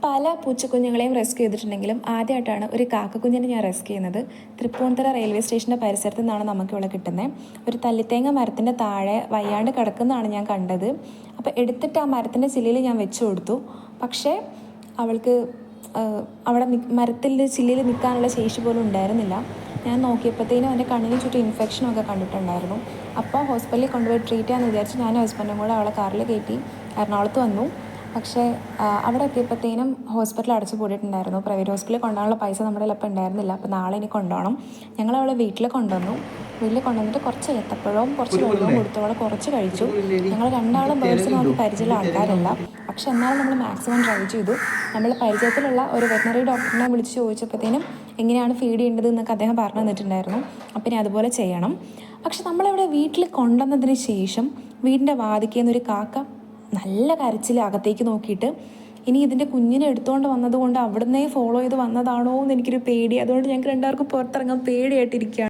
പല പൂച്ചക്കുഞ്ഞുങ്ങളെയും റെസ്ക്യൂ ചെയ്തിട്ടുണ്ടെങ്കിലും ആദ്യമായിട്ടാണ് ഒരു കാക്കക്കുഞ്ഞിനെ ഞാൻ റെസ്ക്യൂ ചെയ്യുന്നത്. തൃപ്പൂണിത്തുറ റെയിൽവേ സ്റ്റേഷൻ്റെ പരിസരത്ത് നിന്നാണ് നമുക്ക് ഇവിടെ കിട്ടുന്നത്. ഒരു തല്ലിത്തേങ്ങ മരത്തിൻ്റെ താഴെ വയ്യാണ്ട് കിടക്കുന്നതാണ് ഞാൻ കണ്ടത്. അപ്പോൾ എടുത്തിട്ട് ആ മരത്തിൻ്റെ ചില്ലയിൽ ഞാൻ വെച്ച് കൊടുത്തു. പക്ഷേ അവൾക്ക് അവിടെ മരത്തിൻ്റെ ചില്ലയിൽ നിൽക്കാനുള്ള ശേഷി പോലും ഉണ്ടായിരുന്നില്ല. ഞാൻ നോക്കിയപ്പോഴത്തേനും എൻ്റെ കണ്ണിന് ചുറ്റും ഇൻഫെക്ഷനൊക്കെ കണ്ടിട്ടുണ്ടായിരുന്നു. അപ്പോൾ ഹോസ്പിറ്റലിൽ കൊണ്ടുപോയി ട്രീറ്റ് ചെയ്യാമെന്ന് വിചാരിച്ച് ഞാനും ഹസ്ബൻഡും കൂടെ അവളെ കാറിൽ കയറ്റി എറണാകുളത്ത് വന്നു. പക്ഷേ അവിടെ എത്തിയപ്പോഴത്തേനും ഹോസ്പിറ്റൽ അടച്ചു പൂട്ടിയിട്ടുണ്ടായിരുന്നു. പ്രൈവറ്റ് ഹോസ്പിറ്റലിൽ കൊണ്ടുപോകാനുള്ള പൈസ നമ്മുടെ കയ്യിൽ ഉണ്ടായിരുന്നില്ല. അപ്പോൾ നാളെ ഇനി കൊണ്ടുപോകണം. ഞങ്ങൾ അവളെ വീട്ടിൽ കൊണ്ടുവന്നു. വീട്ടിൽ കൊണ്ടുവന്നിട്ട് കുറച്ച് ഏത്തപ്പഴവും കുറച്ച് വെള്ളവും കൊടുത്തു. അവളെ കുറച്ച് കഴിച്ചു. ഞങ്ങൾ രണ്ടാളും ബേഴ്സിന് നമുക്ക് പരിചയമുള്ള ആൾക്കാരല്ല. പക്ഷെ എന്നാലും നമ്മൾ മാക്സിമം ട്രൈ ചെയ്തു. നമ്മൾ പരിചയത്തിലുള്ള ഒരു വെറ്ററിനറി ഡോക്ടറിനെ വിളിച്ച് ചോദിച്ചപ്പോഴത്തേനും എങ്ങനെയാണ് ഫീഡ് ചെയ്യേണ്ടത് എന്നൊക്കെ അദ്ദേഹം പറഞ്ഞു തന്നിട്ടുണ്ടായിരുന്നു. അപ്പം ഇനി അതുപോലെ ചെയ്യണം. പക്ഷെ നമ്മളിവിടെ വീട്ടിൽ കൊണ്ടുവന്നതിന് ശേഷം വീടിൻ്റെ വാതിക്കേന്നൊരു കാക്ക നല്ല കരച്ചിൽ അകത്തേക്ക് നോക്കിയിട്ട് ഇനി ഇതിൻ്റെ കുഞ്ഞിനെ എടുത്തുകൊണ്ട് വന്നതുകൊണ്ട് അവിടുന്നേ ഫോളോ ചെയ്ത് വന്നതാണോ എന്ന് എനിക്കൊരു പേടി. അതുകൊണ്ട് ഞങ്ങൾക്ക് രണ്ടാൾക്കും പുറത്തിറങ്ങാൻ പേടിയായിട്ടിരിക്കുകയാണ്.